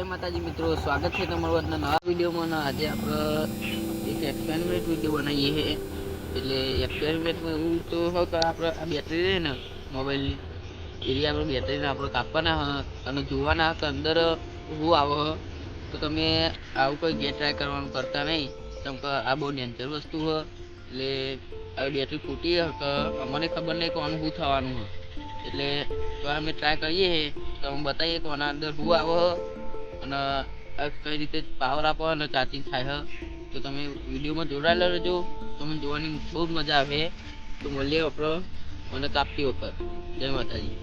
માતાજી મિત્રો, સ્વાગત છે તમારું આજના નવા વિડીયોમાં. આજે આપણે એક એક્સપેરિમેન્ટ વિડીયો બનાવીએ છીએ. એટલે એક્સપેરિમેન્ટમાં એવું તો હોય કે આપણે આ બેટરી રહે ને મોબાઈલની એરિયા આપણે બેટરીને આપણે કાપવાના અને જોવાના કે અંદર શું આવે. તો તમે આવું કોઈ ગેટ ટ્રાય કરવાનું કરતા નહીં, કેમ કે આ બહુ ડેન્જર વસ્તુ હોય. એટલે આવી બેટરી ફૂટી કે અમને ખબર નહીં કે આનું શું થવાનું હોય. એટલે તો અમે ટ્રાય કરીએ તો અમે બતાવીએ કે આના અંદર શું આવે અને કઈ રીતે પાવર આપો અને ચાર્જિંગ થાય. તો તમે વિડીયોમાં જોડાયેલા રહેજો, તમને જોવાની બહુ જ મજા આવે. તો મળીએ આપણો મને કાપતી વખત. જય માતાજી.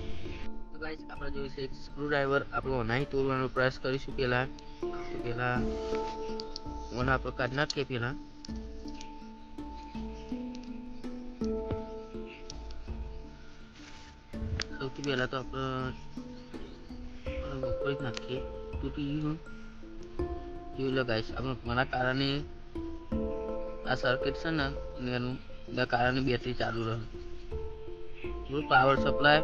તો ગાઈસ આપણે જોયું છે એક સ્ક્રૂ ડ્રાઈવર આપણો નહીં તોડવાનો પ્રયાસ કરીશું. પહેલાં મને આપણે કાઢી નાખીએ. પહેલાં સૌથી પહેલાં તો આપણે વપરી નાખીએ. તૂટી ગયું જોઈ લો ગાઈસ. આપણે મારા કારણે આ સર્કિટ છે ને એનું કારણે બેટરી ચાલુ રહે. પાવર સપ્લાય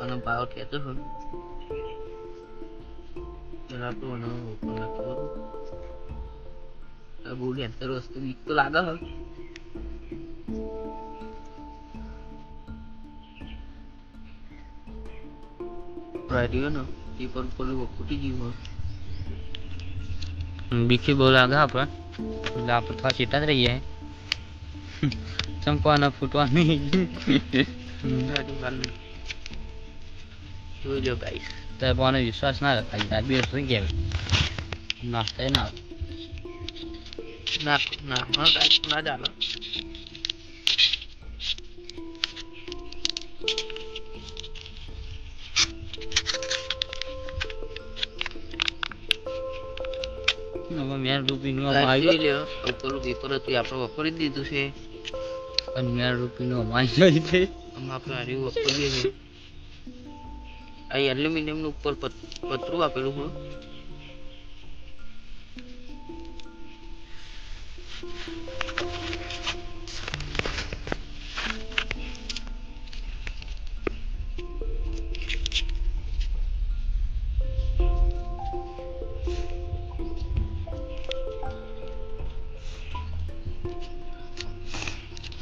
અને પાવર ખેંચો હોય એના આપણું બહુ ડેન્જર વસ્તુ બીક તો લાગે હોય. રહ્યો ને એ પર ફૂટી ગયું હોય. બીખી બહુ લાગે આપણે, એટલે આપણે થોડા ચેતા જ રહીએ. ચંપવાના ફૂટવાની જોઈ લો ગાઈસ. તો મને વિશ્વાસ ના રખાય. આ બે શું કહેવાય નાસ્તા ના ના ના હા ગાઈસ, ના ચાલે. મેં રૂપીનું જોઈ લો ઉપરનું પેપર હતું આપણે વાપરી દીધું છે. અને મેં રૂપીનું અમારી છે. આપણે હારી વાપરીએ છીએ. આ એલ્યુમિનિયમનું ઉપર પતરું આપેલું હોય.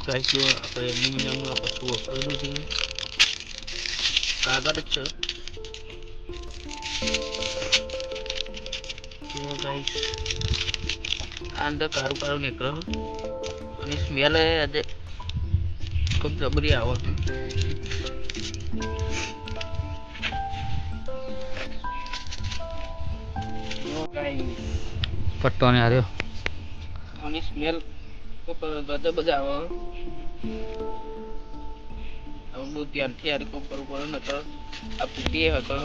ગાઈસ જો આપણે એલ્યુમિનિયમનું આ પતરું વાપરેલું છે. કાગળ જ છે. ગાઈસ આ અંદર કારું કારું નીકળે અને સ્મેલ આજે ખૂબ જબરી આવે. પટ્ટો ને હાર્યો અને સ્મેલ બધા બધા આવે. બહુ ધ્યાનથી યાર કોમ કરવું પડે ને તો આ ફૂટી હતો.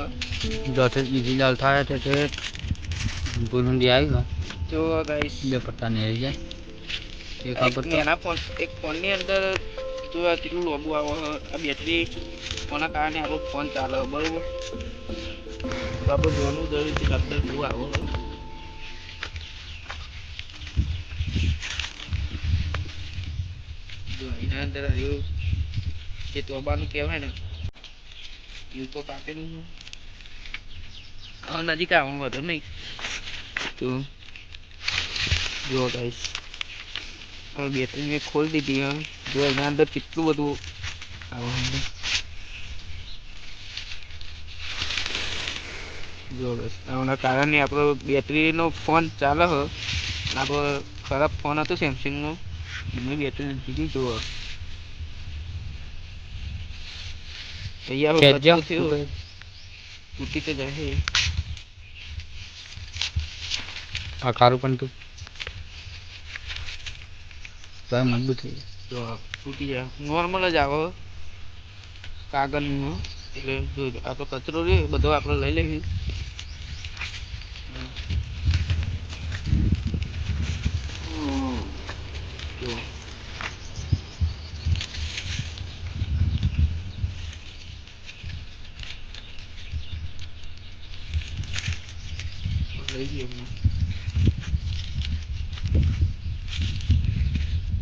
જોતે બીજી લાલ થાય છે તે ભૂલુંડી આવી ગયો. જો ગાઈસ બે પટ્ટા ને આવી જાય. એના ફોન એક ફોનની અંદર જો કેટલું લોબુ આવે. આ બેટરી કોના કારણે આપણો ફોન ચાલે બરોબર. તો આપણે જોવાનું જરૂર છે અંદર શું આવો. જો એના અંદર રહ્યું જે તોબાનું કહેવાય ને એ તો કાપેલું નજીક આવવાનું વધુ નહીં. તો જો ગાઈસ હવે બેટરી મેં ખોલી દીધી. હવે જો એના અંદર કેટલું બધું આવે. જો બસ આના કારણે આપણો બેટરીનો ફોન ચાલે હોય. આપણો ખરાબ ફોન હતો સેમસંગનો એની બેટરી નથી જોવો. તૈયાર થયું તૂટી તો જાય. આ કારું પણ તું મજબૂત થઈ જાય. તૂટી જાય નોર્મલ જ આવો કાગળનો. એટલે જો આપણો કચરો રહ્યો બધો આપણે લઈ લઈએ. જો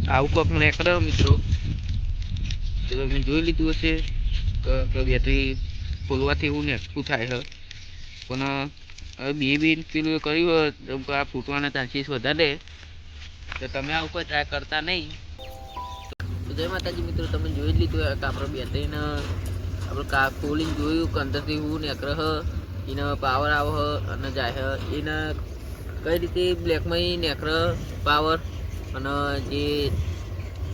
આવું કોક નીકળે મિત્રો તો તમે જોઈ લીધું હશે કે બેટરી ખોલવાથી એવું ને શું થાય છે. પણ હવે બી પેલું કર્યું હોય તો આ ફૂટવાના ચાન્સીસ વધારે, તો તમે આવું કોઈ ટ્રાય કરતા નહીં. તો જય માતાજી મિત્રો, તમે જોઈ જ લીધું કે આપણે બેટરીને આપણે ખોલીને જોયું કે અંદરથી હું નેકર એને પાવર આવે અને જાય એને કઈ રીતે બ્લેકમાં નેકર પાવર અને જે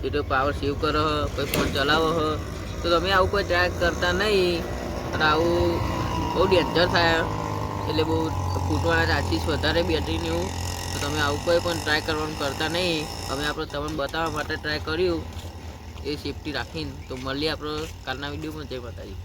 એટલે પાવર સેવ કરો કોઈ ફોન ચલાવો તો તમે આવું કોઈ ટ્રાય કરતા નહીં. અને આવું બહુ ડેન્જર થાય, એટલે બહુ ફૂટવાના ચાન્સીસ વધારે બેટરીને એવું. તો તમે આવું કોઈ પણ ટ્રાય કરવાનું કરતા નહીં. અમે આપણે તમને બતાવવા માટે ટ્રાય કર્યું એ સેફટી રાખીને. તો મળીએ આપણે કાલના વિડીયોમાં. જય માતાજી.